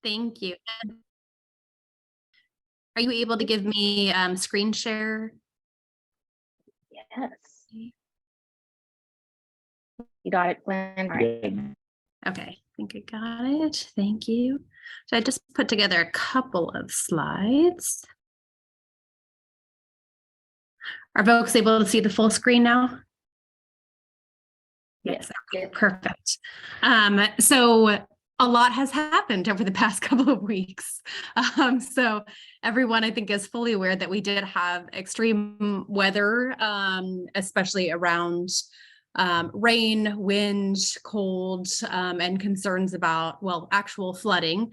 Thank you. Are you able to give me screen share? Yes. You got it, Glenn. All right. Okay, I think I got it. Thank you. So I just put together a couple of slides. Are folks able to see the full screen now? Yes. Okay, perfect. So a lot has happened over the past couple of weeks. So everyone, I think, is fully aware that we did have extreme weather, especially around rain, wind, cold, and concerns about, well, actual flooding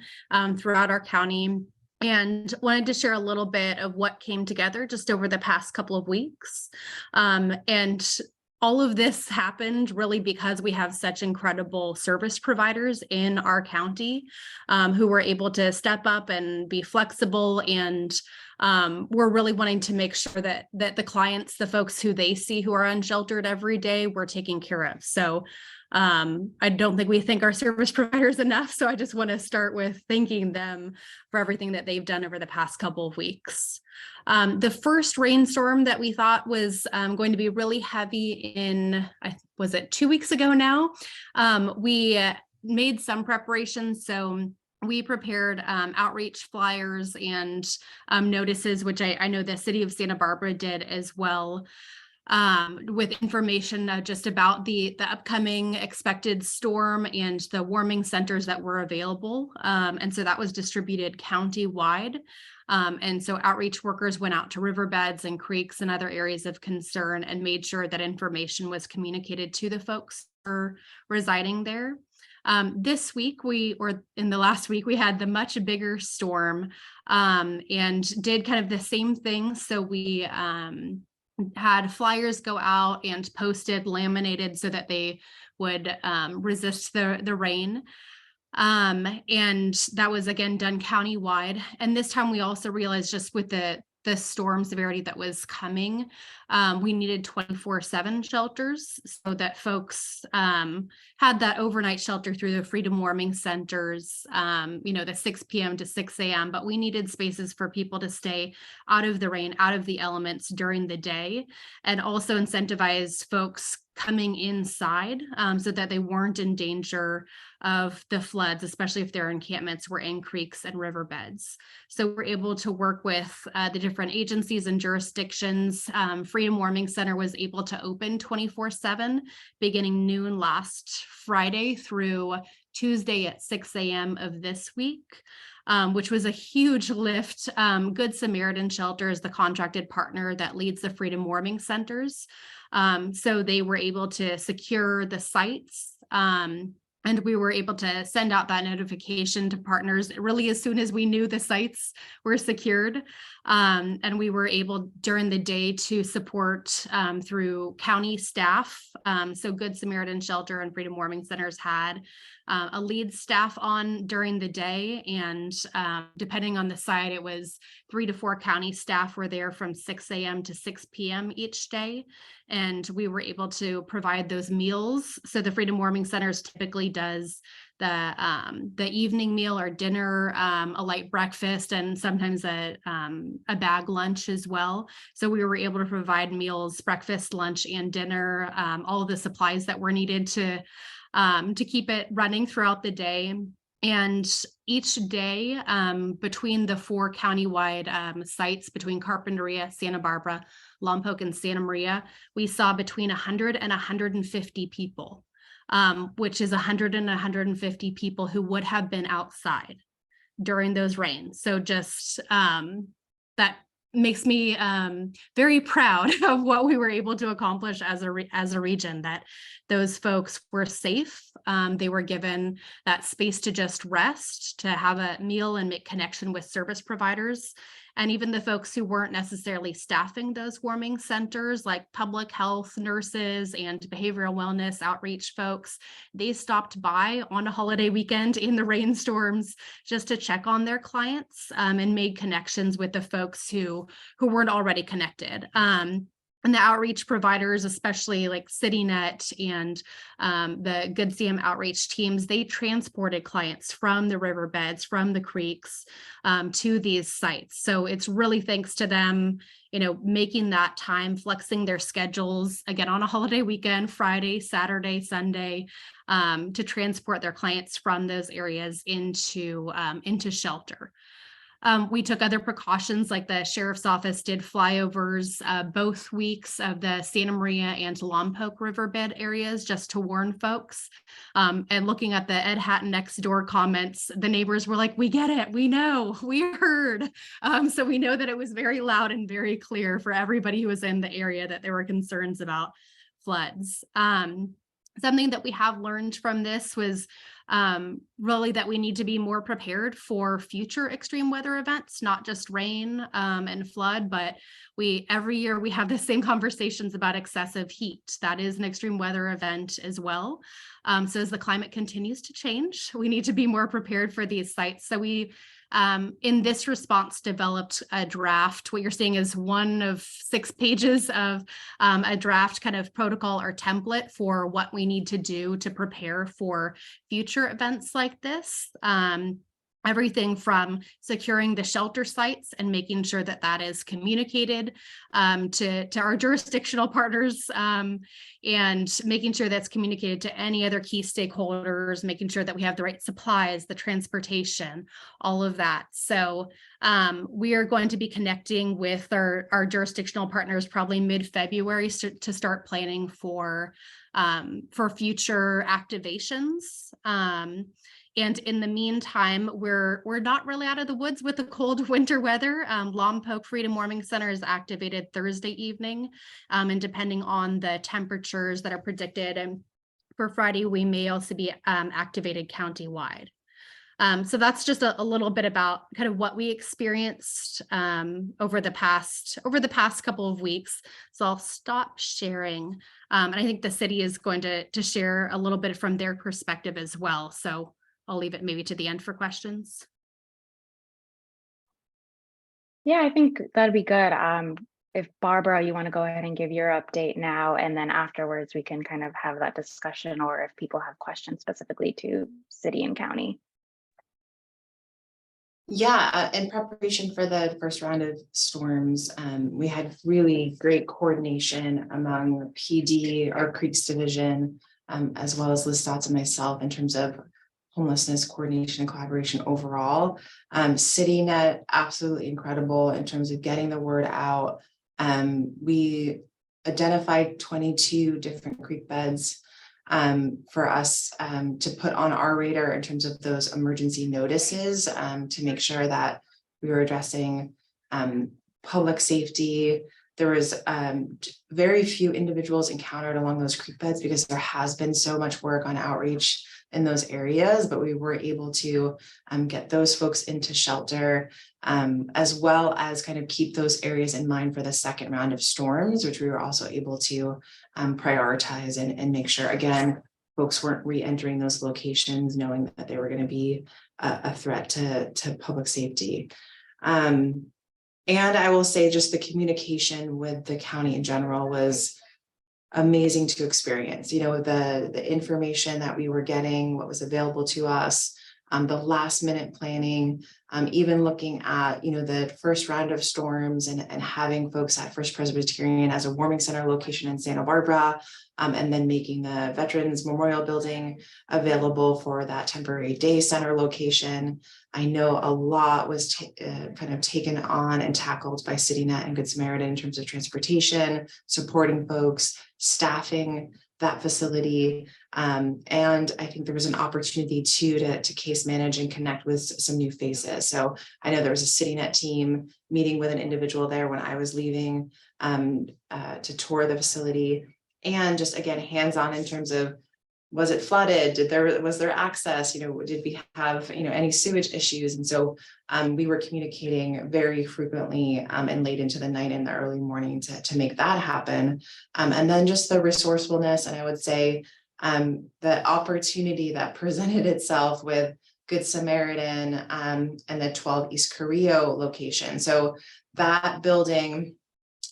throughout our county. And wanted to share a little bit of what came together just over the past couple of weeks. And all of this happened really because we have such incredible service providers in our county who were able to step up and be flexible, and we're really wanting to make sure that the clients, the folks who they see who are unsheltered every day, we're taking care of. So I don't think we thank our service providers enough. So I just want to start with thanking them for everything that they've done over the past couple of weeks. The first rainstorm that we thought was going to be really heavy was it 2 weeks ago now? We made some preparations. So we prepared outreach flyers and notices, which I know the city of Santa Barbara did as well, with information just about the upcoming expected storm and the warming centers that were available. And so that was distributed county-wide. And so outreach workers went out to riverbeds and creeks and other areas of concern and made sure that information was communicated to the folks who are residing there. This week, in the last week, we had the much bigger storm and did kind of the same thing. So we had flyers go out and posted, laminated so that they would resist the rain. And that was again done countywide. And this time we also realized, just with the storm severity that was coming, we needed 24/7 shelters so that folks had that overnight shelter through the Freedom Warming Centers, the 6 p.m. to 6 a.m. But we needed spaces for people to stay out of the rain, out of the elements during the day, and also incentivize folks coming inside so that they weren't in danger of the floods, especially if their encampments were in creeks and riverbeds. So we're able to work with the different agencies and jurisdictions. Freedom Warming Center was able to open 24/7 beginning noon last Friday through Tuesday at 6 a.m. of this week. Which was a huge lift. Good Samaritan Shelter is the contracted partner that leads the Freedom Warming Centers. So they were able to secure the sites. And we were able to send out that notification to partners really as soon as we knew the sites were secured. And we were able during the day to support through county staff. So Good Samaritan Shelter and Freedom Warming Centers had a lead staff on during the day. And depending on the site, it was 3 to 4 county staff were there from 6 a.m. to 6 p.m. each day. And we were able to provide those meals. So the Freedom Warming Centers typically does the evening meal or dinner, a light breakfast, and sometimes a bag lunch as well. So we were able to provide meals, breakfast, lunch, and dinner, all of the supplies that were needed to keep it running throughout the day. And each day between the 4 countywide sites, between Carpinteria, Santa Barbara, Lompoc, and Santa Maria, we saw between 100 and 150 people, which is 100 and 150 people who would have been outside during those rains. So just that makes me very proud of what we were able to accomplish as a region, that those folks were safe. They were given that space to just rest, to have a meal and make connection with service providers. And even the folks who weren't necessarily staffing those warming centers, like public health nurses and behavioral wellness outreach folks, they stopped by on a holiday weekend in the rainstorms just to check on their clients and made connections with the folks who weren't already connected. And the outreach providers, especially like CityNet and the Good Sam outreach teams, they transported clients from the riverbeds, from the creeks to these sites. So it's really thanks to them, making that time, flexing their schedules, again, on a holiday weekend, Friday, Saturday, Sunday, to transport their clients from those areas into shelter. We took other precautions, like the sheriff's office did flyovers both weeks of the Santa Maria and Lompoc riverbed areas just to warn folks. And looking at the Ed Hatton next door comments, the neighbors were like, we get it, we know, we heard. So we know that it was very loud and very clear for everybody who was in the area that there were concerns about floods. Something that we have learned from this was really that we need to be more prepared for future extreme weather events, not just rain and flood, but every year we have the same conversations about excessive heat. That is an extreme weather event as well. So as the climate continues to change, we need to be more prepared for these sites. So we in this response developed a draft. What you're seeing is one of 6 pages of a draft kind of protocol or template for what we need to do to prepare for future events like this. Everything from securing the shelter sites and making sure that that is communicated to our jurisdictional partners, and making sure that's communicated to any other key stakeholders, making sure that we have the right supplies, the transportation, all of that. So we are going to be connecting with our jurisdictional partners probably mid-February to start planning for future activations. And in the meantime, we're not really out of the woods with the cold winter weather. Lompoc Freedom Warming Center is activated Thursday evening, and depending on the temperatures that are predicted, and for Friday, we may also be activated countywide. So that's just a little bit about kind of what we experienced over the past couple of weeks. So I'll stop sharing, and I think the city is going to share a little bit from their perspective as well. So I'll leave it maybe to the end for questions. Yeah, I think that'd be good. If Barbara, you want to go ahead and give your update now, and then afterwards we can kind of have that discussion, or if people have questions specifically to city and county. Yeah, in preparation for the first round of storms, we had really great coordination among PD, our Creeks Division, as well as Liz Stotts and myself in terms of homelessness coordination and collaboration overall. CityNet, absolutely incredible in terms of getting the word out. We identified 22 different creek beds for us to put on our radar in terms of those emergency notices, to make sure that we were addressing public safety. There was very few individuals encountered along those creek beds because there has been so much work on outreach in those areas, but we were able to get those folks into shelter, as well as kind of keep those areas in mind for the second round of storms, which we were also able to prioritize and make sure, again, folks weren't re-entering those locations knowing that they were going to be a threat to public safety. And I will say just the communication with the county in general was amazing to experience. The information that we were getting, what was available to us, the last minute planning, even looking at the first round of storms and having folks at First Presbyterian as a warming center location in Santa Barbara, and then making the Veterans Memorial Building available for that temporary day center location. I know a lot was kind of taken on and tackled by CityNet and Good Samaritan in terms of transportation, supporting folks, staffing that facility. And I think there was an opportunity too to case manage and connect with some new faces. So I know there was a CityNet team meeting with an individual there when I was leaving to tour the facility, and just again, hands-on in terms of, was it flooded? Was there access? Did we have any sewage issues? And so we were communicating very frequently and late into the night and the early morning to make that happen. And then just the resourcefulness, and I would say the opportunity that presented itself with Good Samaritan and the 12 East Carrillo location. So that building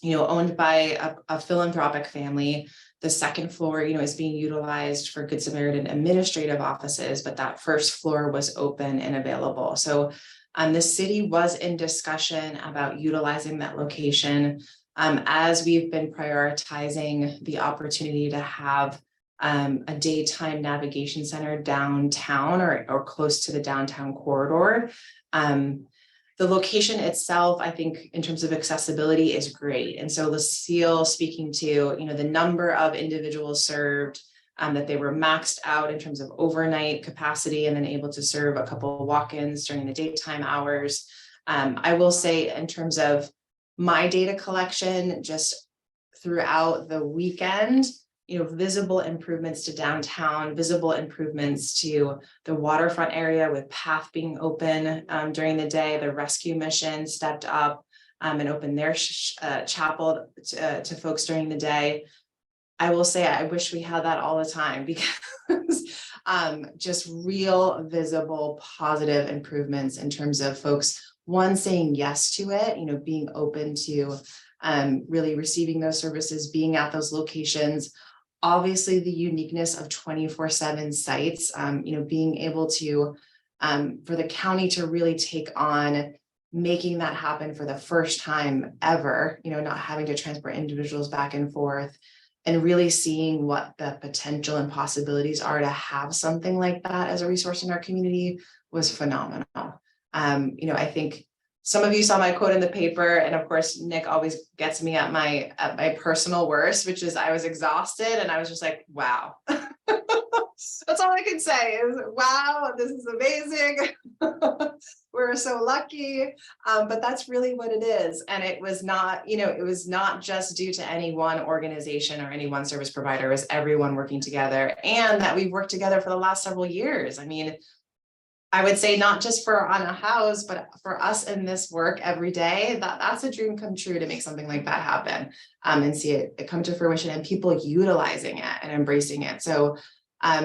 owned by a philanthropic family. The second floor, is being utilized for Good Samaritan administrative offices, but that first floor was open and available. So the city was in discussion about utilizing that location as we've been prioritizing the opportunity to have a daytime navigation center downtown or close to the downtown corridor. The location itself, I think, in terms of accessibility is great. And so Lucille speaking to, the number of individuals served, that they were maxed out in terms of overnight capacity and then able to serve a couple of walk-ins during the daytime hours. I will say in terms of my data collection, just throughout the weekend, visible improvements to downtown, visible improvements to the waterfront area with path being open during the day. The rescue mission stepped up and opened their chapel to folks during the day. I will say I wish we had that all the time because just real visible positive improvements in terms of folks, one, saying yes to it, being open to really receiving those services, being at those locations. Obviously, the uniqueness of 24/7 sites, being able to, for the county to really take on making that happen for the first time ever, not having to transport individuals back and forth and really seeing what the potential and possibilities are to have something like that as a resource in our community was phenomenal. I think some of you saw my quote in the paper, and of course, Nick always gets me at my personal worst, which is I was exhausted, and I was just like, wow. That's all I can say is, wow, this is amazing. We're so lucky, but that's really what it is. And it was not, it was not just due to any one organization or any one service provider. It was everyone working together, and that we've worked together for the last several years. I mean, I would say not just for on a house, but for us in this work every day, that's a dream come true to make something like that happen and see it come to fruition and people utilizing it and embracing it. So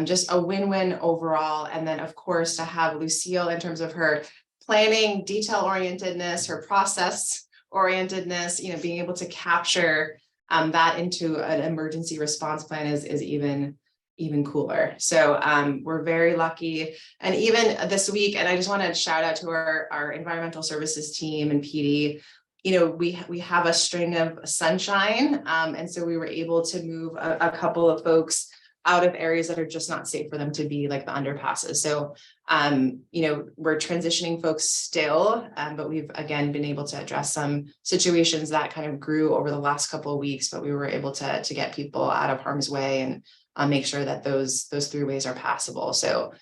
just a win-win overall. And then of course, to have Lucille in terms of her planning, detail orientedness, her process orientedness, being able to capture that into an emergency response plan is even cooler. So we're very lucky. And even this week, and I just want to shout out to our environmental services team and PD, we have a string of sunshine. And so we were able to move a couple of folks out of areas that are just not safe for them to be, like the underpasses. So, we're transitioning folks still, but we've again been able to address some situations that kind of grew over the last couple of weeks, but we were able to get people out of harm's way and make sure that those throughways are passable. So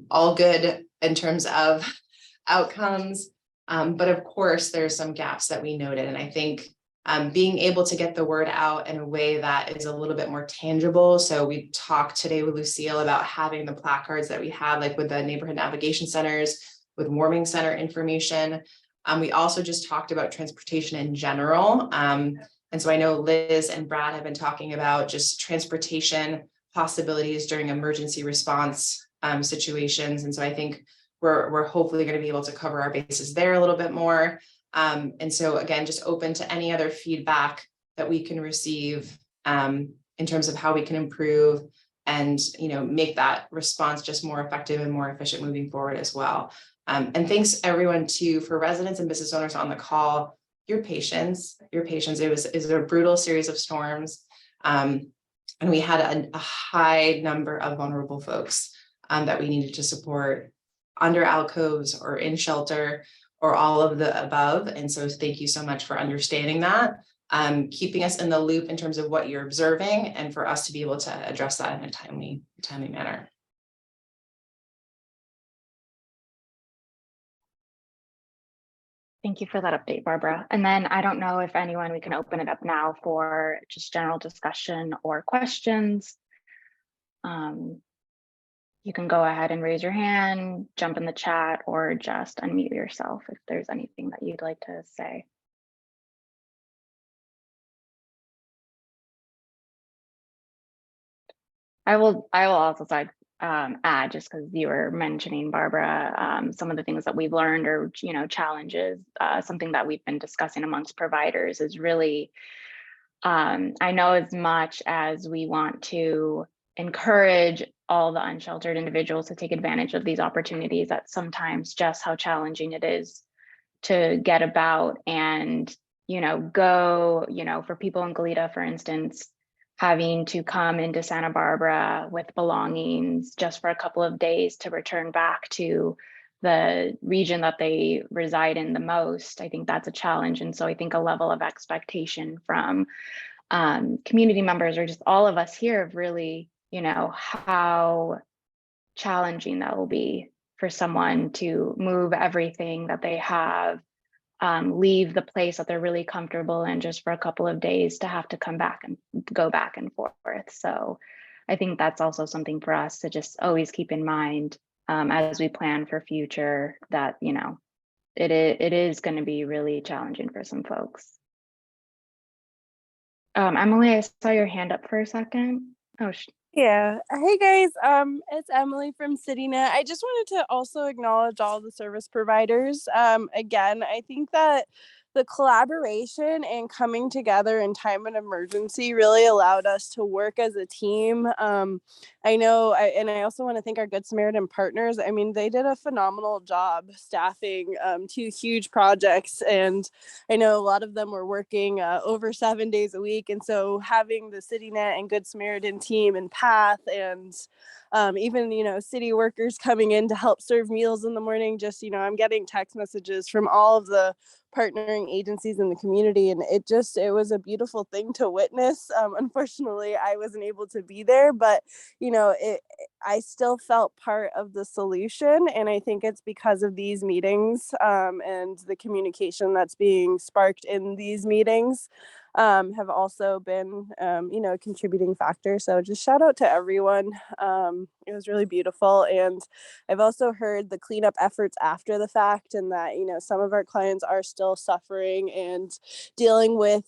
all good in terms of outcomes. But of course, there's some gaps that we noted. And I think being able to get the word out in a way that is a little bit more tangible. So we talked today with Lucille about having the placards that we have, like with the neighborhood navigation centers, with warming center information. We also just talked about transportation in general. And so I know Liz and Brad have been talking about just transportation possibilities during emergency response situations. And so I think we're hopefully going to be able to cover our bases there a little bit more. And so again, just open to any other feedback that we can receive in terms of how we can improve and make that response just more effective and more efficient moving forward as well. And thanks everyone too for residents and business owners on the call. Your patience. It was a brutal series of storms. And we had a high number of vulnerable folks that we needed to support under alcoves or in shelter or all of the above. And so thank you so much for understanding that, keeping us in the loop in terms of what you're observing and for us to be able to address that in a timely manner. Thank you for that update, Barbara. And then I don't know if anyone, we can open it up now for just general discussion or questions. You can go ahead and raise your hand, jump in the chat, or just unmute yourself if there's anything that you'd like to say. I will also add, just because you were mentioning, Barbara, some of the things that we've learned or, challenges, something that we've been discussing amongst providers is really, I know as much as we want to encourage all the unsheltered individuals to take advantage of these opportunities, that sometimes just how challenging it is to get about and, go, for people in Goleta, for instance, having to come into Santa Barbara with belongings just for a couple of days to return back to the region that they reside in the most. I think that's a challenge. And so I think a level of expectation from community members or just all of us here of really, how challenging that will be for someone to move everything that they have, leave the place that they're really comfortable in just for a couple of days to have to come back and go back and forth. So I think that's also something for us to just always keep in mind as we plan for future, that, it is going to be really challenging for some folks. Emily, I saw your hand up for a second. Oh, yeah. Hey guys, it's Emily from CityNet. I just wanted to also acknowledge all the service providers. Again, I think that the collaboration and coming together in time of emergency really allowed us to work as a team. I know, and I also want to thank our Good Samaritan partners. I mean, they did a phenomenal job staffing 2 huge projects, and I know a lot of them were working over 7 days a week. And so having the CityNet and Good Samaritan team and Path and even, city workers coming in to help serve meals in the morning, just, I'm getting text messages from all of the partnering agencies in the community, and it was a beautiful thing to witness. Unfortunately, I wasn't able to be there, but I still felt part of the solution, and I think it's because of these meetings and the communication that's being sparked in these meetings have also been a contributing factor. So just shout out to everyone. It was really beautiful. And I've also heard the cleanup efforts after the fact, and that some of our clients are still suffering and dealing with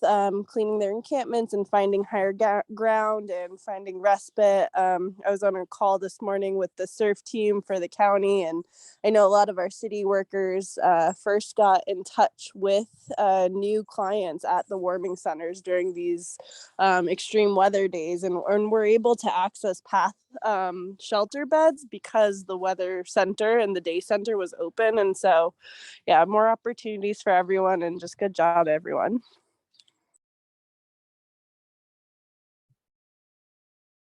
cleaning their encampments and finding higher ground and finding respite. I was on a call this morning with the surf team for the county, and I know a lot of our city workers first got in touch with new clients at the warming centers during these extreme weather days, and were able to access Path shelter beds because the weather center and the day center was open. And so, yeah, more opportunities for everyone, and just good job, everyone.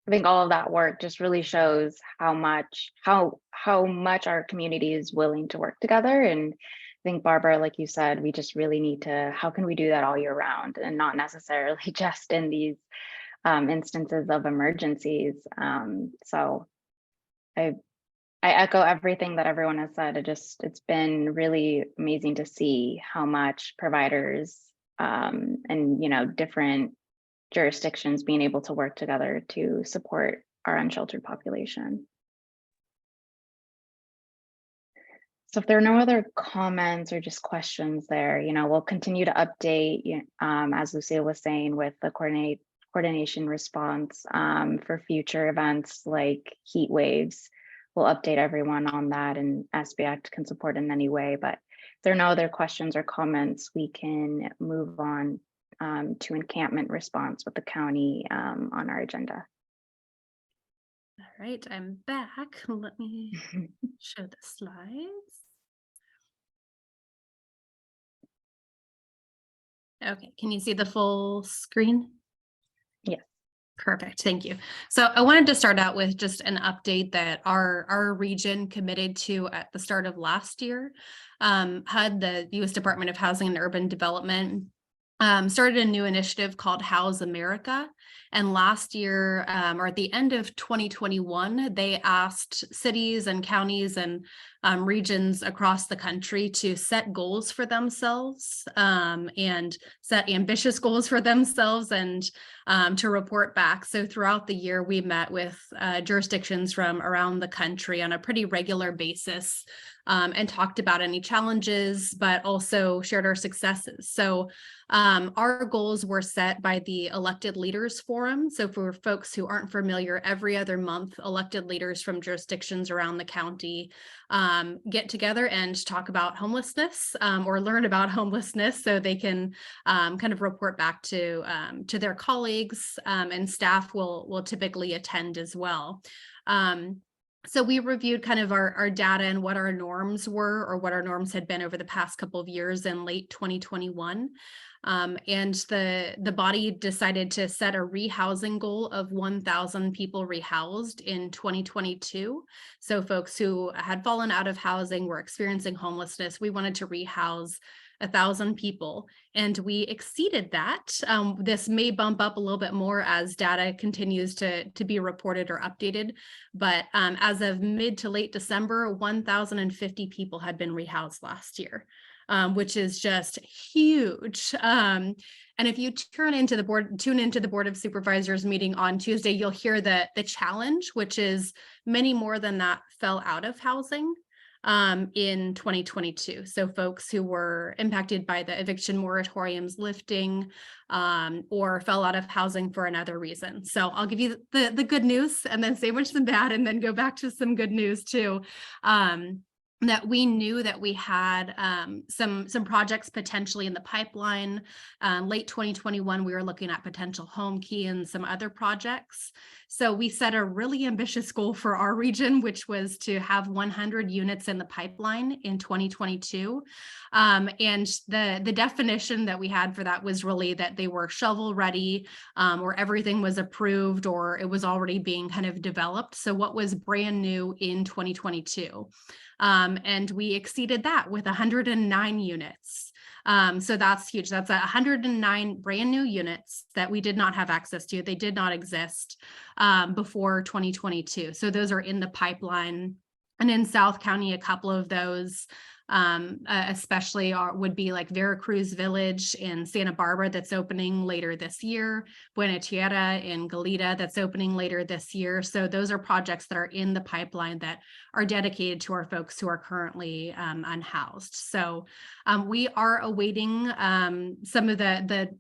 I think all of that work just really shows how much our community is willing to work together. And I think, Barbara, like you said, we just really need to, how can we do that all year round and not necessarily just in these instances of emergencies? So I echo everything that everyone has said. It's been really amazing to see how much providers and different jurisdictions being able to work together to support our unsheltered population. So if there are no other comments or just questions there, we'll continue to update, as Lucille was saying, with the coordination response for future events like heat waves. We'll update everyone on that, and SBACT can support in any way. But if there are no other questions or comments, we can move on to encampment response with the county on our agenda. All right, I'm back. Let me show the slides. Okay, can you see the full screen? Yeah. Perfect, thank you. So I wanted to start out with just an update that our region committed to at the start of last year. HUD, the U.S. Department of Housing and Urban Development, started a new initiative called House America. And last year, or at the end of 2021, they asked cities and counties and regions across the country to set goals for themselves and set ambitious goals for themselves and to report back. So throughout the year, we met with jurisdictions from around the country on a pretty regular basis and talked about any challenges, but also shared our successes. So our goals were set by the Elected Leaders Forum. So for folks who aren't familiar, every other month, elected leaders from jurisdictions around the county get together and talk about homelessness or learn about homelessness so they can kind of report back to their colleagues, and staff will typically attend as well. So we reviewed kind of our data and what our norms were, or what our norms had been over the past couple of years in late 2021. And the body decided to set a rehousing goal of 1,000 people rehoused in 2022. So folks who had fallen out of housing, were experiencing homelessness, we wanted to rehouse 1,000 people, and we exceeded that. This may bump up a little bit more as data continues to be reported or updated, but as of mid to late December, 1,050 people had been rehoused last year, which is just huge. And if you tune into the Board of Supervisors meeting on Tuesday, you'll hear the challenge, which is many more than that fell out of housing in 2022. So folks who were impacted by the eviction moratoriums lifting or fell out of housing for another reason. So I'll give you the good news and then sandwich some bad and then go back to some good news too. That we knew that we had some projects potentially in the pipeline. Late 2021, we were looking at potential home key and some other projects. So we set a really ambitious goal for our region, which was to have 100 units in the pipeline in 2022. And the definition that we had for that was really that they were shovel ready, or everything was approved, or it was already being kind of developed. So what was brand new in 2022? And we exceeded that with 109 units. So that's huge. That's 109 brand new units that we did not have access to. They did not exist before 2022. So those are in the pipeline. And in South County, a couple of those especially would be like Veracruz Village in Santa Barbara that's opening later this year, Buena Tierra in Goleta that's opening later this year. So those are projects that are in the pipeline that are dedicated to our folks who are currently unhoused. So we are awaiting some of the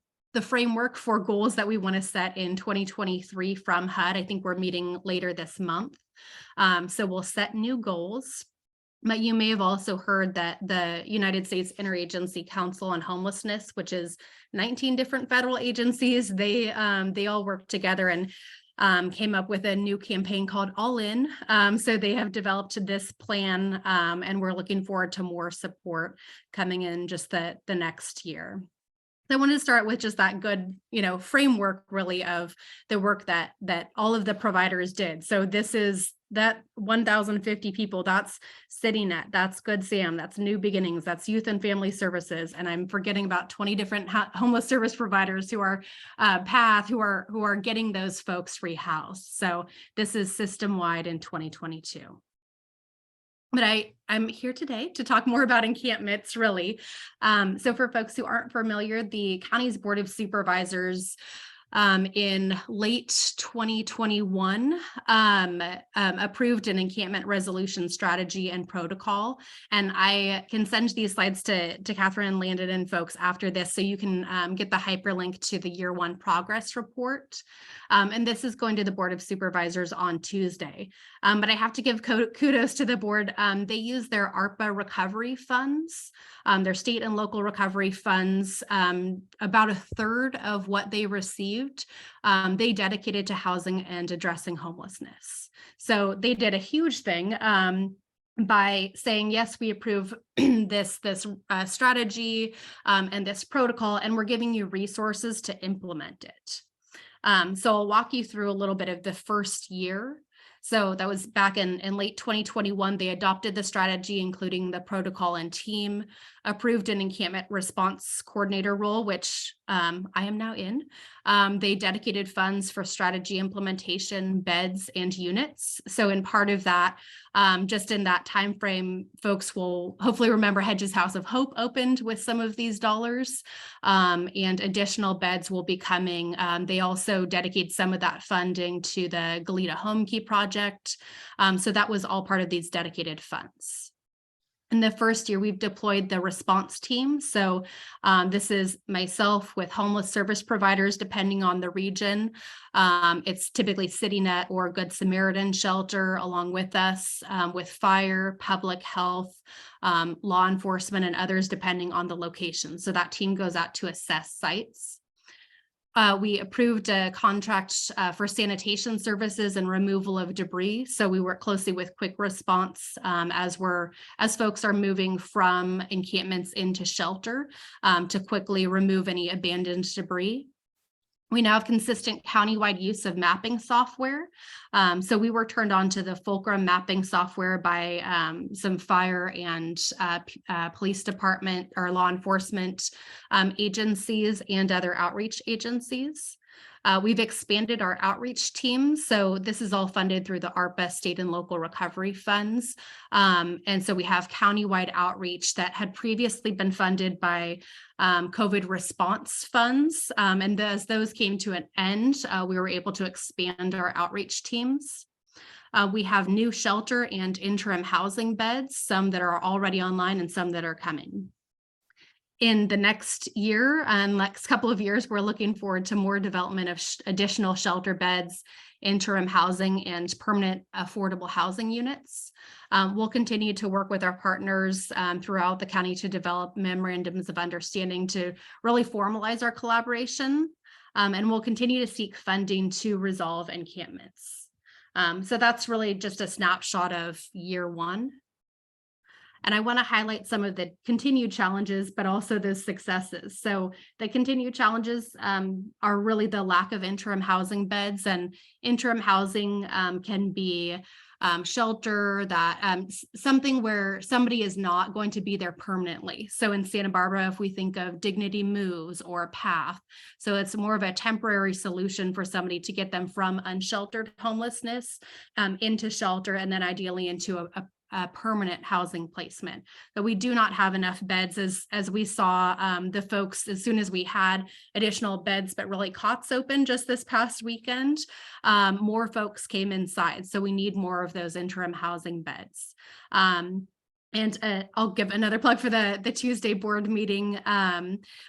framework for goals that we want to set in 2023 from HUD. I think we're meeting later this month. So we'll set new goals. But you may have also heard that the United States Interagency Council on Homelessness, which is 19 different federal agencies, they all work together and came up with a new campaign called All In. So they have developed this plan, and we're looking forward to more support coming in just the next year. I wanted to start with just that good, framework really of the work that all of the providers did. So this is that 1,050 people, that's CityNet, that's Good Sam, that's New Beginnings, that's Youth and Family Services, and I'm forgetting about 20 different homeless service providers who are PATH, who are getting those folks rehoused. So this is system-wide in 2022. But I'm here today to talk more about encampments, really. So for folks who aren't familiar, the county's Board of Supervisors in late 2021 approved an encampment resolution strategy and protocol. And I can send these slides to Catherine and Landon and folks after this, so you can get the hyperlink to the year one progress report. And this is going to the Board of Supervisors on Tuesday. But I have to give kudos to the board. They use their ARPA recovery funds, their state and local recovery funds, about a third of what they received. They dedicated to housing and addressing homelessness. So they did a huge thing by saying, yes, we approve this strategy and this protocol, and we're giving you resources to implement it. So I'll walk you through a little bit of the first year. So that was back in late 2021, they adopted the strategy, including the protocol and team, approved an encampment response coordinator role, which I am now in. They dedicated funds for strategy implementation, beds, and units. So in part of that, just in that time frame, folks will hopefully remember Hedges House of Hope opened with some of these dollars, and additional beds will be coming. They also dedicate some of that funding to the Goleta Home Key project. So that was all part of these dedicated funds. In the first year, we've deployed the response team. So this is myself with homeless service providers, depending on the region. It's typically CityNet or Good Samaritan Shelter along with us, with fire, public health, law enforcement, and others, depending on the location. So that team goes out to assess sites. We approved a contract for sanitation services and removal of debris. So we work closely with quick response as folks are moving from encampments into shelter to quickly remove any abandoned debris. We now have consistent countywide use of mapping software. So we were turned on to the Fulcrum mapping software by some fire and police department or law enforcement agencies and other outreach agencies. We've expanded our outreach team. So this is all funded through the ARPA state and local recovery funds. And so we have countywide outreach that had previously been funded by COVID response funds. And as those came to an end, we were able to expand our outreach teams. We have new shelter and interim housing beds, some that are already online and some that are coming. In the next year and next couple of years, we're looking forward to more development of additional shelter beds, interim housing, and permanent affordable housing units. We'll continue to work with our partners throughout the county to develop memorandums of understanding to really formalize our collaboration. And we'll continue to seek funding to resolve encampments. So that's really just a snapshot of year one. And I want to highlight some of the continued challenges, but also the successes. So the continued challenges are really the lack of interim housing beds, and interim housing can be shelter that something where somebody is not going to be there permanently. So in Santa Barbara, if we think of Dignity Moves or PATH, so it's more of a temporary solution for somebody to get them from unsheltered homelessness into shelter, and then ideally into a permanent housing placement. But we do not have enough beds, as we saw the folks, as soon as we had additional beds, but really cots open just this past weekend, more folks came inside. So we need more of those interim housing beds. And I'll give another plug for the Tuesday board meeting.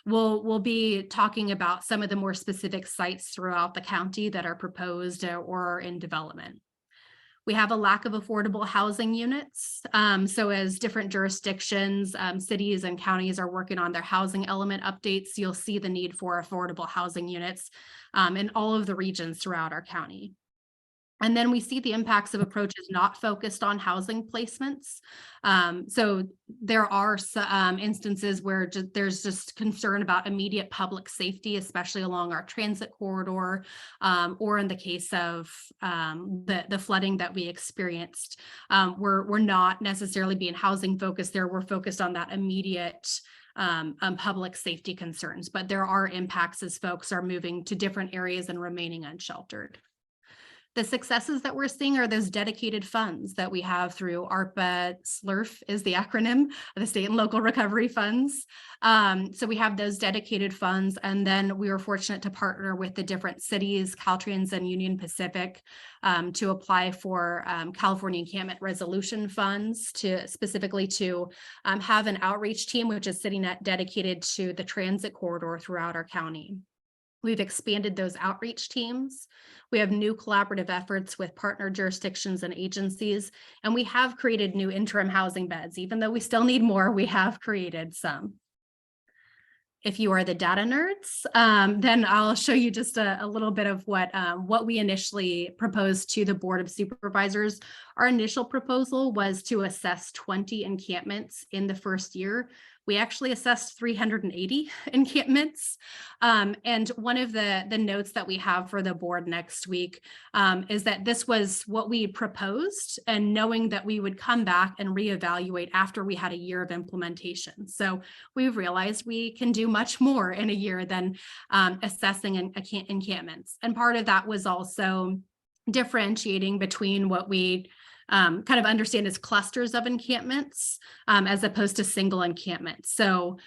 We'll be talking about some of the more specific sites throughout the county that are proposed or in development. We have a lack of affordable housing units. So as different jurisdictions, cities and counties are working on their housing element updates, you'll see the need for affordable housing units in all of the regions throughout our county. And then we see the impacts of approaches not focused on housing placements. So there are instances where there's just concern about immediate public safety, especially along our transit corridor, or in the case of the flooding that we experienced. We're not necessarily being housing focused there. We're focused on that immediate public safety concerns, but there are impacts as folks are moving to different areas and remaining unsheltered. The successes that we're seeing are those dedicated funds that we have through ARPA. SLRF is the acronym, the state and local recovery funds. So we have those dedicated funds, and then we were fortunate to partner with the different cities, Caltrans and Union Pacific, to apply for California encampment resolution funds to specifically to have an outreach team, which is CityNet, dedicated to the transit corridor throughout our county. We've expanded those outreach teams. We have new collaborative efforts with partner jurisdictions and agencies, and we have created new interim housing beds. Even though we still need more, we have created some. If you are the data nerds, then I'll show you just a little bit of what we initially proposed to the Board of Supervisors. Our initial proposal was to assess 20 encampments in the first year. We actually assessed 380 encampments. And one of the notes that we have for the board next week is that this was what we proposed, and knowing that we would come back and reevaluate after we had a year of implementation. So we've realized we can do much more in a year than assessing encampments. And part of that was also differentiating between what we kind of understand as clusters of encampments as opposed to single encampments. So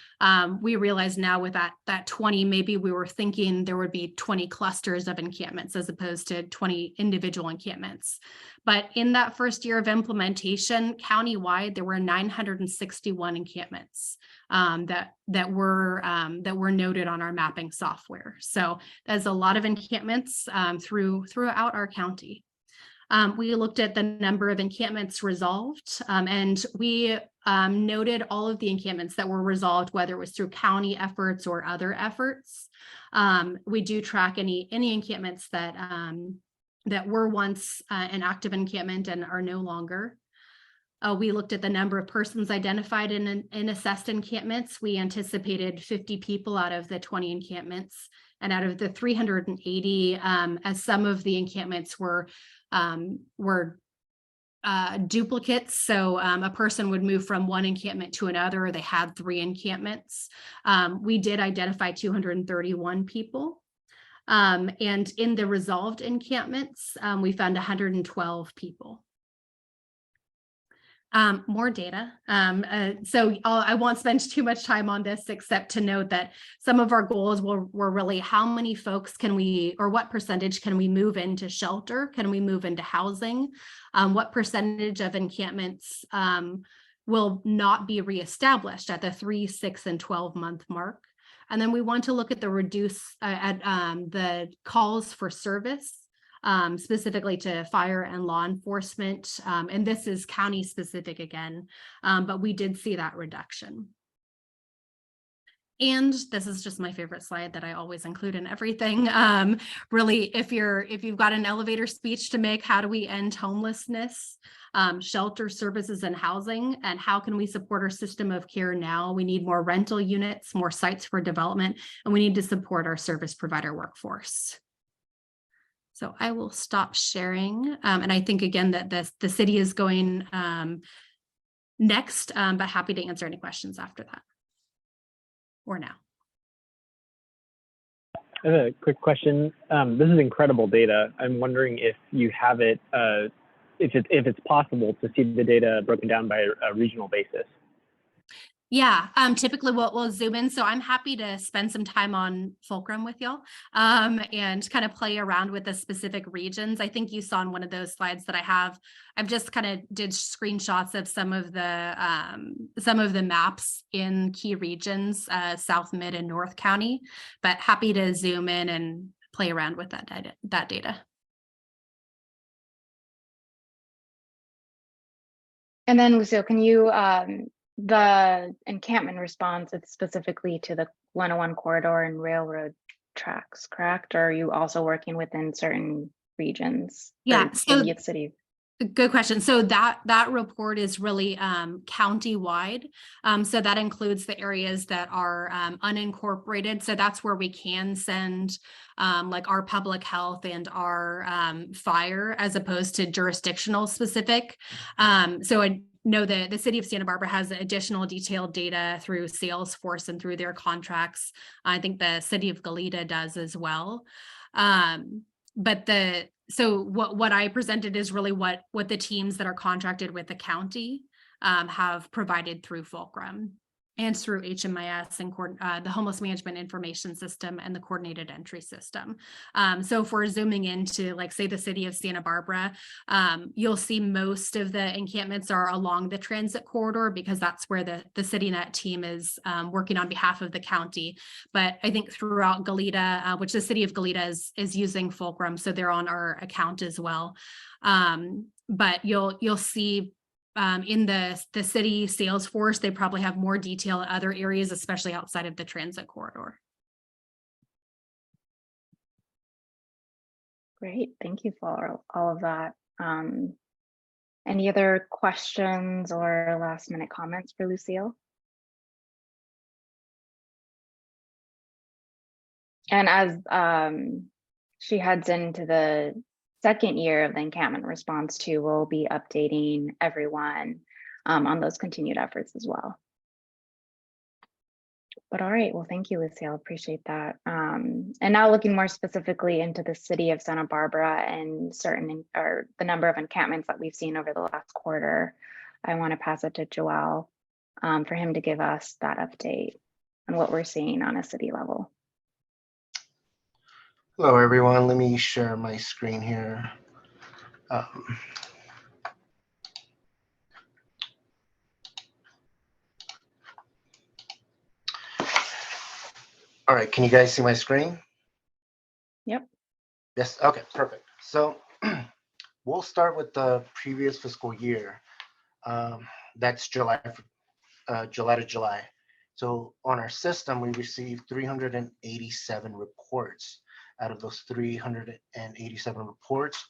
we realize now with that 20, maybe we were thinking there would be 20 clusters of encampments as opposed to 20 individual encampments. But in that first year of implementation, countywide, there were 961 encampments that were noted on our mapping software. So there's a lot of encampments throughout our county. We looked at the number of encampments resolved, and we noted all of the encampments that were resolved, whether it was through county efforts or other efforts. We do track any encampments that were once an active encampment and are no longer. We looked at the number of persons identified in assessed encampments. We anticipated 50 people out of the 20 encampments, and out of the 380, as some of the encampments were duplicates. So a person would move from one encampment to another, or they had 3 encampments. We did identify 231 people. And in the resolved encampments, we found 112 people. More data. So I won't spend too much time on this, except to note that some of our goals were really how many folks can we, or what percentage can we move into shelter? Can we move into housing? What percentage of encampments will not be reestablished at the 3, 6, and 12-month mark? And then we want to look at the calls for service, specifically to fire and law enforcement. And this is county specific again, but we did see that reduction. And this is just my favorite slide that I always include in everything. Really, if you've got an elevator speech to make, how do we end homelessness, shelter, services, and housing, and how can we support our system of care now? We need more rental units, more sites for development, and we need to support our service provider workforce. So I will stop sharing. And I think, again, that the city is going next, but happy to answer any questions after that or now. I have a quick question. This is incredible data. I'm wondering if you have it, if it's possible to see the data broken down by a regional basis. Yeah, typically we'll zoom in. So I'm happy to spend some time on Fulcrum with y'all and kind of play around with the specific regions. I think you saw in one of those slides that I've just kind of did screenshots of some of the maps in key regions, South, Mid, and North County, but happy to zoom in and play around with that data. And then, Lucille, can you, the encampment response, it's specifically to the 101 corridor and railroad tracks, correct? Or are you also working within certain regions? Yeah, so the city. Good question. So that report is really county-wide. So that includes the areas that are unincorporated. So that's where we can send like our public health and our fire, as opposed to jurisdictional specific. So I know that the city of Santa Barbara has additional detailed data through Salesforce and through their contracts. I think the city of Goleta does as well. So what I presented is really what the teams that are contracted with the county have provided through Fulcrum and through HMIS and the Homeless Management Information System and the Coordinated Entry System. So if we're zooming into, like, say, the city of Santa Barbara, you'll see most of the encampments are along the transit corridor, because that's where the CityNet team is working on behalf of the county. But I think throughout Goleta, which the city of Goleta is using Fulcrum, so they're on our account as well. But you'll see in the city Salesforce, they probably have more detail in other areas, especially outside of the transit corridor. Great, thank you for all of that. Any other questions or last minute comments for Lucille? And as she heads into the second year of the encampment response too, we'll be updating everyone on those continued efforts as well. But all right, well, thank you, Lucille. Appreciate that. And now looking more specifically into the city of Santa Barbara and the number of encampments that we've seen over the last quarter, I want to pass it to Joel for him to give us that update on what we're seeing on a city level. Hello, everyone. Let me share my screen here. All right, can you guys see my screen? Yep. Yes, okay, perfect. So we'll start with the previous fiscal year. That's July to July. So on our system, we received 387 reports. Out of those 387 reports,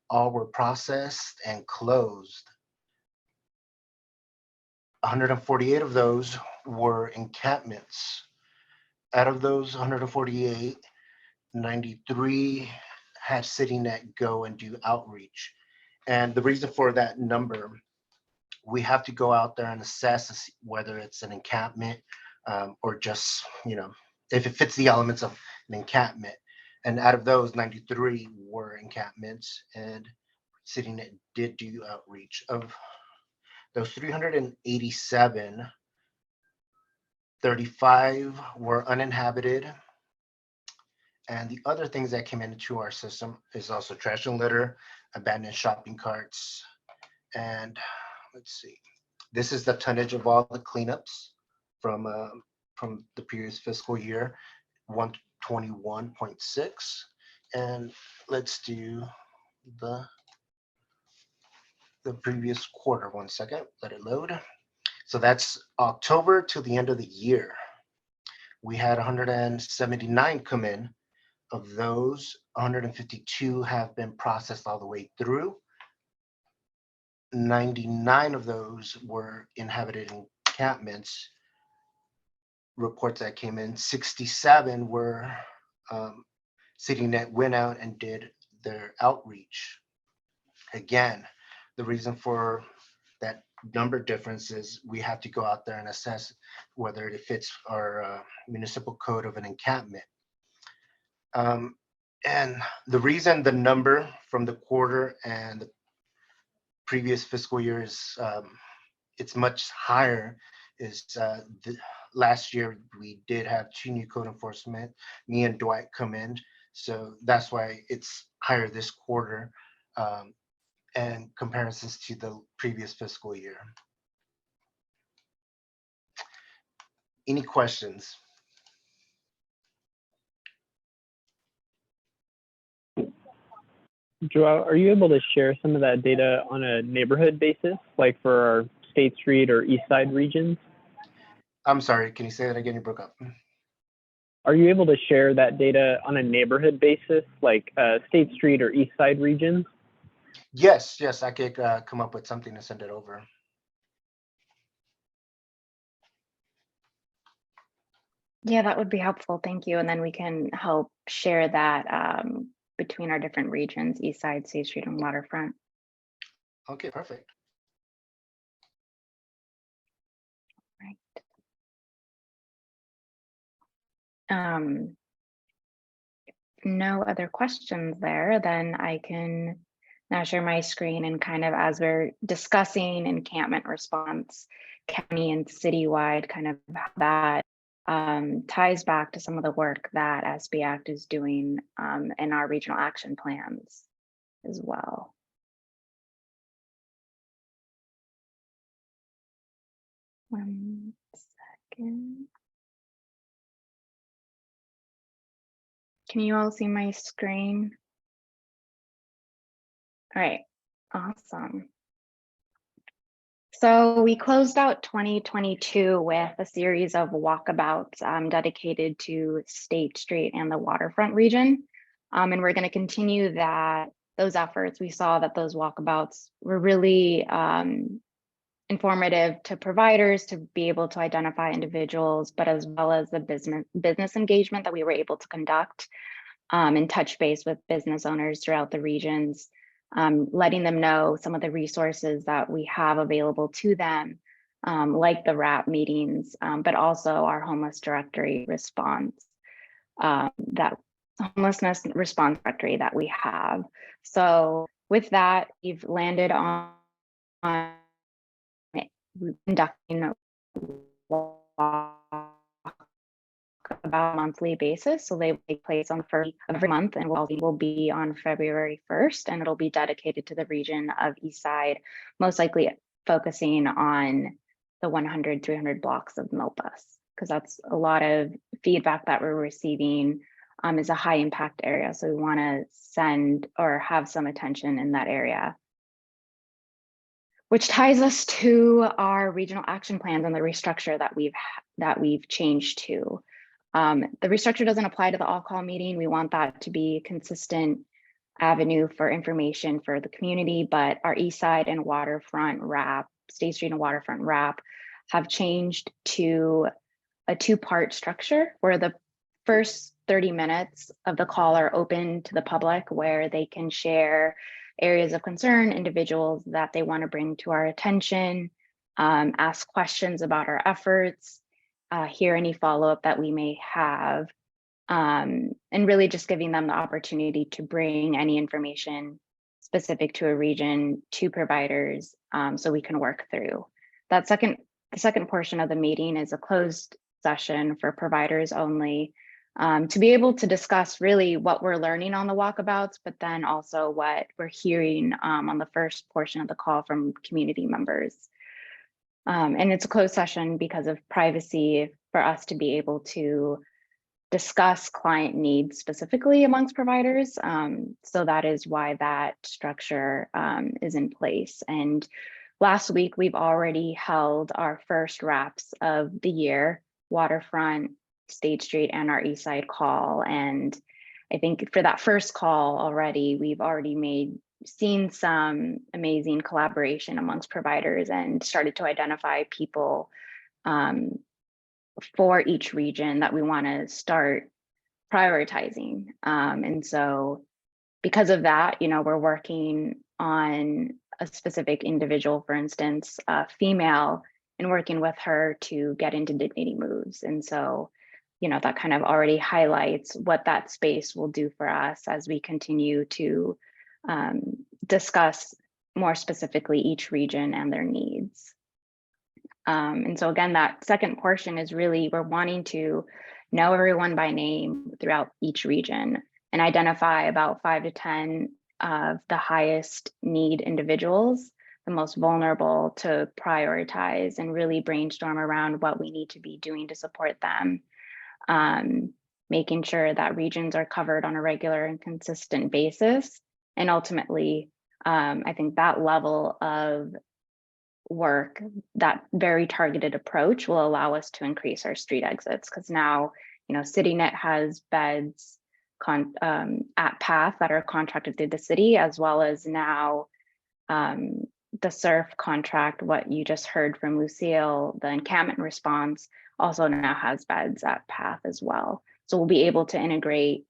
all were processed and closed. 148 of those were encampments. Out of those 148, 93 had CityNet go and do outreach. And the reason for that number, we have to go out there and assess whether it's an encampment or just, if it fits the elements of an encampment. And out of those, 93 were encampments, and CityNet did do outreach. Of those 387, 35 were uninhabited. And the other things that came into our system is also trash and litter, abandoned shopping carts. And let's see, this is the tonnage of all the cleanups from the previous fiscal year, 121.6. And let's do the previous quarter. 1 second, let it load. So that's October to the end of the year. We had 179 come in. Of those, 152 have been processed all the way through. 99 of those were inhabited encampments. Reports that came in, 67 were CityNet went out and did their outreach. Again, the reason for that number difference is we have to go out there and assess whether it fits our municipal code of an encampment. And the reason the number from the quarter and the previous fiscal year is it's much higher is last year we did have 2 new code enforcement, me and Dwight come in. So that's why it's higher this quarter and comparisons to the previous fiscal year. Any questions? Joel, are you able to share some of that data on a neighborhood basis, like for our State Street or East Side regions? I'm sorry, can you say that again? You broke up. Are you able to share that data on a neighborhood basis, like State Street or East Side regions? Yes, I could come up with something to send it over. Yeah, that would be helpful. Thank you. And then we can help share that between our different regions, East Side, State Street, and Waterfront. Okay, perfect. Right. No other questions there, then I can now share my screen and kind of as we're discussing encampment response, county and citywide, kind of how that ties back to some of the work that SB Act is doing in our regional action plans as well. One second. Can you all see my screen? All right, awesome. So we closed out 2022 with a series of walkabouts dedicated to State Street and the Waterfront region. And we're going to continue those efforts. We saw that those walkabouts were really informative to providers to be able to identify individuals, but as well as the business engagement that we were able to conduct and touch base with business owners throughout the regions. Letting them know some of the resources that we have available to them like the RAP meetings, but also our homeless directory response, that homelessness response directory that we have. So with that, we've landed on conducting about a monthly basis. So they take place on the first of every month and will be on February 1st, and it'll be dedicated to the region of East Side, most likely focusing on the 100, 300 blocks of Milpas, because that's a lot of feedback that we're receiving, is a high impact area. So we want to send or have some attention in that area. Which ties us to our regional action plans and the restructure that we've changed to. The restructure doesn't apply to the all-call meeting. We want that to be a consistent avenue for information for the community, but our East Side and Waterfront RAP, State Street and Waterfront RAP, have changed to a two-part structure where the first 30 minutes of the call are open to the public, where they can share areas of concern, individuals that they want to bring to our attention, ask questions about our efforts, hear any follow-up that we may have, and really just giving them the opportunity to bring any information specific to a region to providers, so we can work through. The second portion of the meeting is a closed session for providers only, to be able to discuss really what we're learning on the walkabouts, but then also what we're hearing on the first portion of the call from community members. And it's a closed session because of privacy, for us to be able to discuss client needs specifically amongst providers. So that is why that structure is in place. And last week, we've already held our first wraps of the year, Waterfront, State Street, and our East Side call. And I think for that first call already, we've already seen some amazing collaboration amongst providers and started to identify people for each region that we want to start prioritizing. And so because of that, we're working on a specific individual, for instance, a female, and working with her to get into dignity moves. And so that kind of already highlights what that space will do for us as we continue to discuss more specifically each region and their needs. And so again, that second portion is really, we're wanting to know everyone by name throughout each region and identify about 5 to 10 of the highest need individuals, the most vulnerable, to prioritize and really brainstorm around what we need to be doing to support them. Making sure that regions are covered on a regular and consistent basis. And ultimately, I think that level of work, that very targeted approach, will allow us to increase our street exits, because now, CityNet has beds at Path that are contracted through the city, as well as now the SURF contract, what you just heard from Lucille, the encampment response, also now has beds at Path as well. So we'll be able to integrate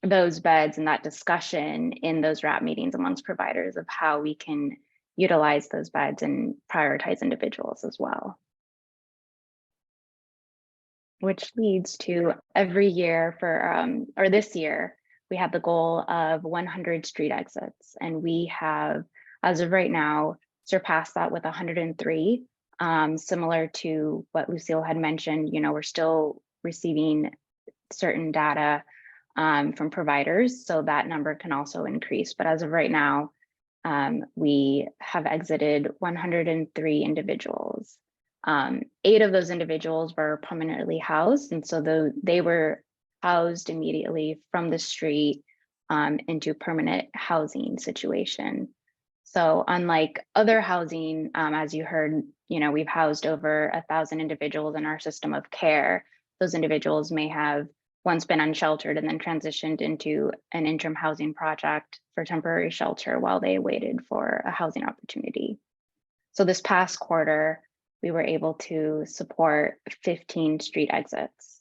those beds and that discussion in those RAP meetings amongst providers of how we can utilize those beds and prioritize individuals as well. Which leads to every year or this year, we have the goal of 100 street exits. And we have, as of right now, surpassed that with 103. Similar to what Lucille had mentioned, we're still receiving certain data from providers, so that number can also increase. But as of right now, we have exited 103 individuals. 8 of those individuals were permanently housed, and so they were housed immediately from the street into permanent housing situation. So unlike other housing, as you heard, we've housed over 1,000 individuals in our system of care. Those individuals may have once been unsheltered and then transitioned into an interim housing project for temporary shelter while they waited for a housing opportunity. So this past quarter, we were able to support 15 street exits.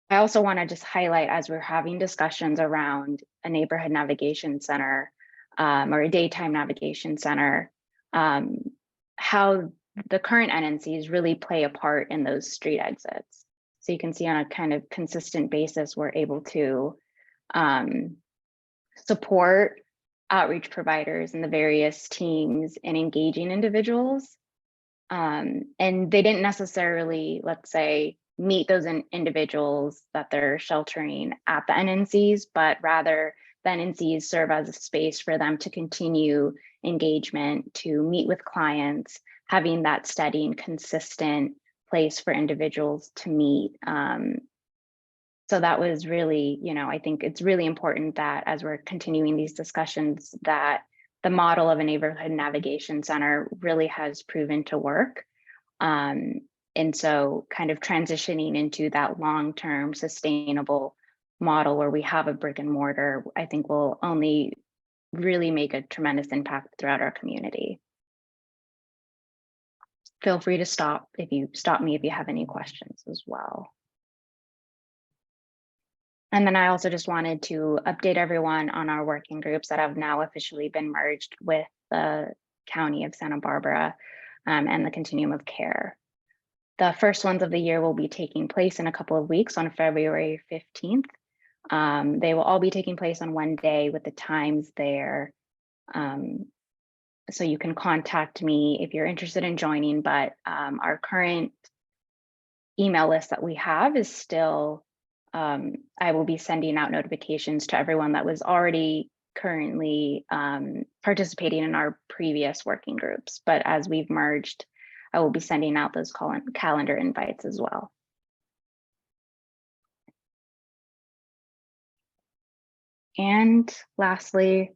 I also want to just highlight, as we're having discussions around a neighborhood navigation center or a daytime navigation center, how the current NNCs really play a part in those street exits. So you can see on a kind of consistent basis, we're able to support outreach providers and the various teams in engaging individuals. And they didn't necessarily, let's say, meet those individuals that they're sheltering at the NNCs, but rather the NNCs serve as a space for them to continue engagement, to meet with clients, having that steady and consistent place for individuals to meet. So that was really, I think it's really important that as we're continuing these discussions, that the model of a neighborhood navigation center really has proven to work. And so kind of transitioning into that long-term sustainable model where we have a brick and mortar, I think will only really make a tremendous impact throughout our community. Feel free to stop me if you have any questions as well. And then I also just wanted to update everyone on our working groups that have now officially been merged with the County of Santa Barbara and the Continuum of Care. The first ones of the year will be taking place in a couple of weeks on February 15th. They will all be taking place on one day with the times there. So you can contact me if you're interested in joining, but our current email list that we have is still, I will be sending out notifications to everyone that was already currently participating in our previous working groups. But as we've merged, I will be sending out those calendar invites as well. And lastly,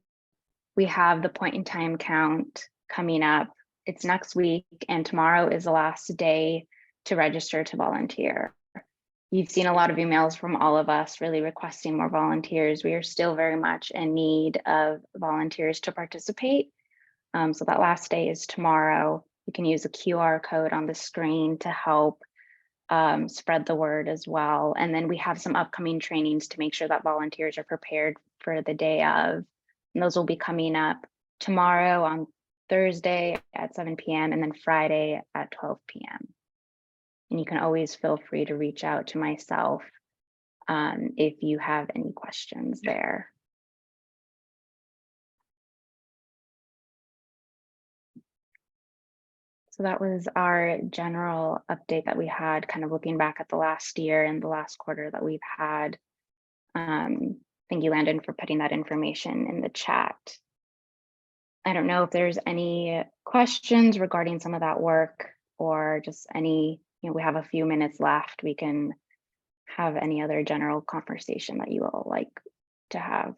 we have the point in time count coming up. It's next week, and tomorrow is the last day to register to volunteer. You've seen a lot of emails from all of us really requesting more volunteers. We are still very much in need of volunteers to participate. So that last day is tomorrow. You can use the QR code on the screen to help spread the word as well. And then we have some upcoming trainings to make sure that volunteers are prepared for the day of. And those will be coming up tomorrow on Thursday at 7 p.m. and then Friday at 12 p.m. And you can always feel free to reach out to myself if you have any questions there. So that was our general update that we had, kind of looking back at the last year and the last quarter that we've had. Thank you, Landon, for putting that information in the chat. I don't know if there's any questions regarding some of that work or just any, we have a few minutes left. We can have any other general conversation that you all like to have.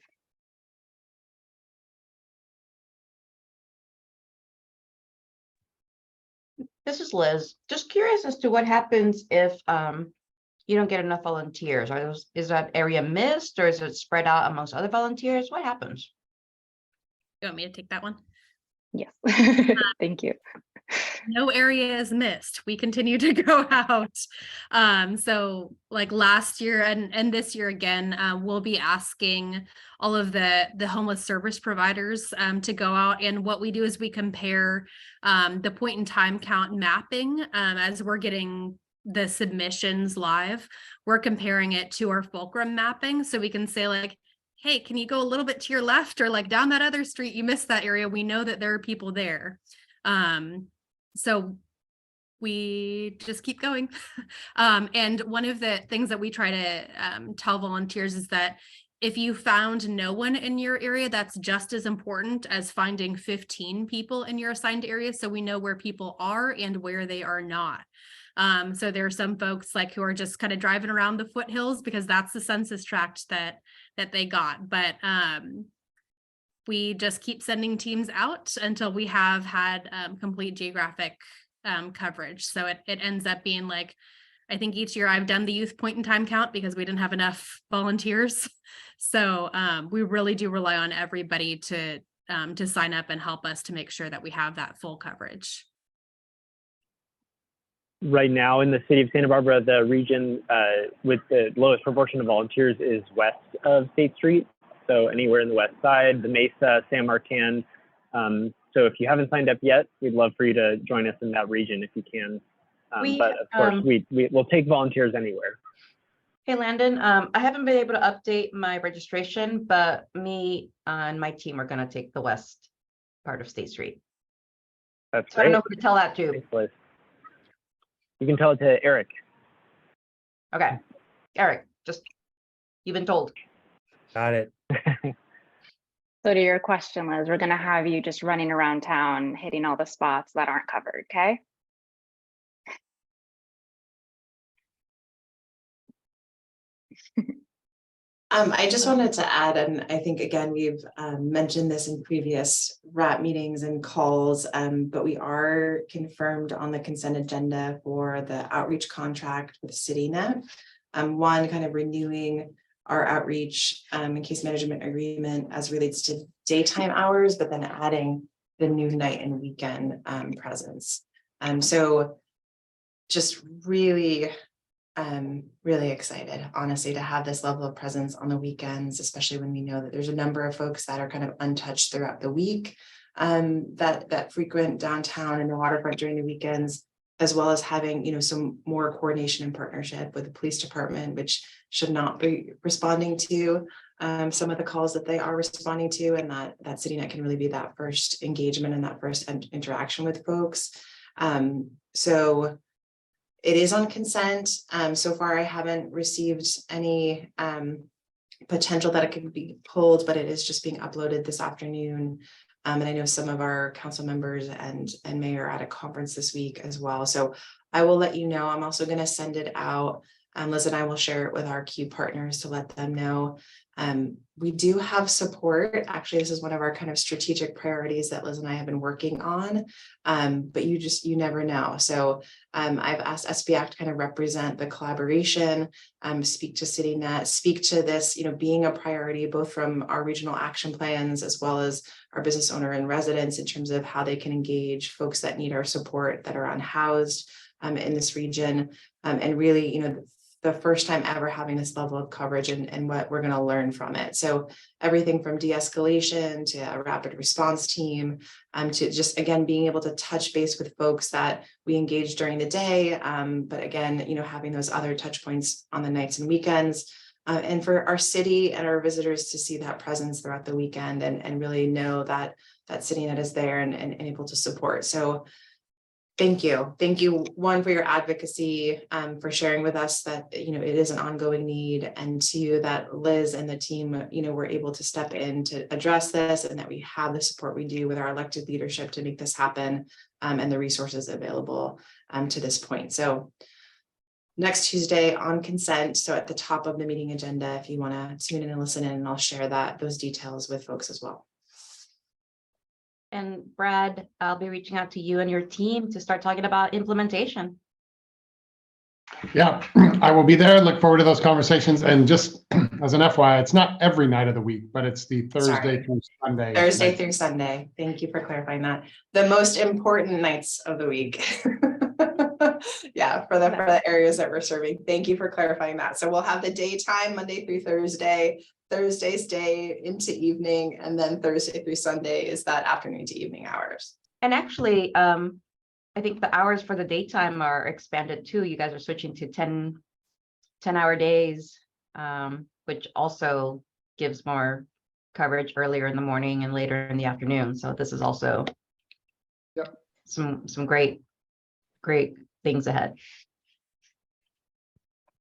This is Liz. Just curious as to what happens if you don't get enough volunteers. Is that area missed, or is it spread out amongst other volunteers? What happens? You want me to take that one? Yes, thank you. No area is missed. We continue to go out. So like last year and this year again, we'll be asking all of the homeless service providers to go out. And what we do is we compare the point in time count mapping as we're getting the submissions live. We're comparing it to our fulcrum mapping. So we can say like, hey, can you go a little bit to your left, or like down that other street, you missed that area. We know that there are people there. So we just keep going. And one of the things that we try to tell volunteers is that if you found no one in your area, that's just as important as finding 15 people in your assigned area. So we know where people are and where they are not. So there are some folks like who are just kind of driving around the foothills because that's the census tract that they got. But we just keep sending teams out until we have had complete geographic coverage. So it ends up being like, I think each year I've done the youth point in time count because we didn't have enough volunteers. So we really do rely on everybody to sign up and help us to make sure that we have that full coverage. Right now in the city of Santa Barbara, the region with the lowest proportion of volunteers is west of State Street. So anywhere in the west side, the Mesa, San Martin, So if you haven't signed up yet, we'd love for you to join us in that region if you can. But of course, we'll take volunteers anywhere. Hey, Landon, I haven't been able to update my registration, but me and my team are going to take the west part of State Street. That's So great. I don't know who to tell that to. Thanks, Liz. You can tell it to Eric. Okay, Eric, just you've been told. Got it. So to your question, Liz, we're going to have you just running around town, hitting all the spots that aren't covered, okay? I just wanted to add, and I think again, we've mentioned this in previous RAP meetings and calls, but we are confirmed on the consent agenda for the outreach contract with CityNet. One, kind of renewing our outreach and case management agreement as relates to daytime hours, but then adding the new night and weekend presence. So just really excited, honestly, to have this level of presence on the weekends, especially when we know that there's a number of folks that are kind of untouched throughout the week, that frequent downtown and the waterfront during the weekends, as well as having, you know, some more coordination and partnership with the police department, which should not be responding to some of the calls that they are responding to, and that CityNet can really be that first engagement and that first interaction with folks. So it is on consent. So far, I haven't received any potential that it could be pulled, but it is just being uploaded this afternoon. And I know some of our council members and mayor are at a conference this week as well. So I will let you know. I'm also going to send it out. Liz and I will share it with our key partners to let them know. We do have support. Actually, this is one of our kind of strategic priorities that Liz and I have been working on, but you never know. So I've asked SBAC to kind of represent the collaboration, speak to CityNet, speak to this, you know, being a priority, both from our regional action plans, as well as our business owner and residents in terms of how they can engage folks that need our support, that are unhoused in this region. And really, you know, the first time ever having this level of coverage and what we're going to learn from it. So everything from de-escalation to a rapid response team, to just, again, being able to touch base with folks that we engage during the day. But again, you know, having those other touch points on the nights and weekends, and for our city and our visitors to see that presence throughout the weekend and really know that CityNet is there and able to support. So thank you. Thank you, one, for your advocacy, for sharing with us that, you know, it is an ongoing need, and two, that Liz and the team, you know, were able to step in to address this, and that we have the support we do with our elected leadership to make this happen, and the resources available to this point. So next Tuesday on consent. So at the top of the meeting agenda, if you want to tune in and listen in, and I'll share those details with folks as well. And Brad, I'll be reaching out to you and your team to start talking about implementation. Yeah, I will be there. Look forward to those conversations. And just as an FYI, it's not every night of the week, but it's the Thursday through Sunday. Thursday through Sunday. Thank you for clarifying that. The most important nights of the week. Yeah, for the areas that we're serving. Thank you for clarifying that. So we'll have the daytime Monday through Thursday, Thursday's day into evening, and then Thursday through Sunday is that afternoon to evening hours. And actually, I think the hours for the daytime are expanded too. You guys are switching to 10-hour days, which also gives more coverage earlier in the morning and later in the afternoon. So this is also some great things ahead.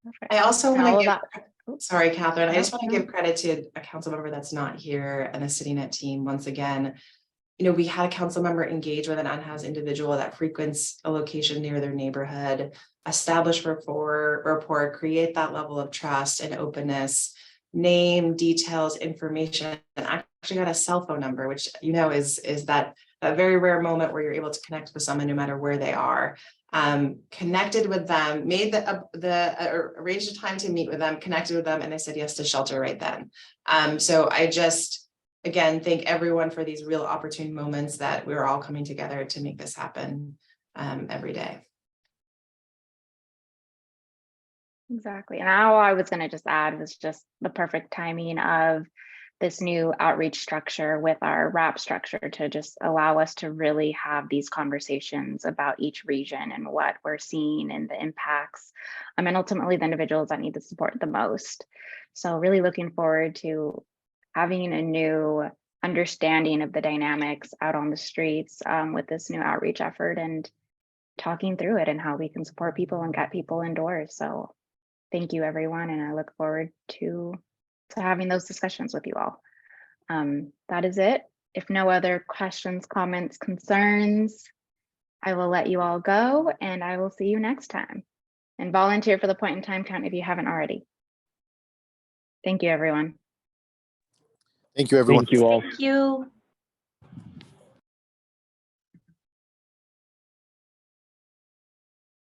Perfect. I also want to give, sorry, Catherine, I just want to give credit to a council member that's not here and the CityNet team. Once again, you know, we had a council member engage with an unhoused individual that frequents a location near their neighborhood, establish rapport, create that level of trust and openness, name, details, information, and actually got a cell phone number, which, you know, is that very rare moment where you're able to connect with someone no matter where they are. Connected with them, made arranged a time to meet with them, connected with them, and they said yes to shelter right then. So I just, again, thank everyone for these real opportune moments that we're all coming together to make this happen every day. exactly. And all I was going to just add was just the perfect timing of this new outreach structure with our RAP structure to just allow us to really have these conversations about each region and what we're seeing and the impacts, and ultimately the individuals that need the support the most. So really looking forward to having a new understanding of the dynamics out on the streets with this new outreach effort and talking through it and how we can support people and get people indoors. So thank you, everyone, and I look forward to having those discussions with you all. That is it. If no other questions, comments, concerns, I will let you all go and I will see you next time. And volunteer for the point in time count if you haven't already. Thank you, everyone. Thank you, everyone. Thank you all. Thank you.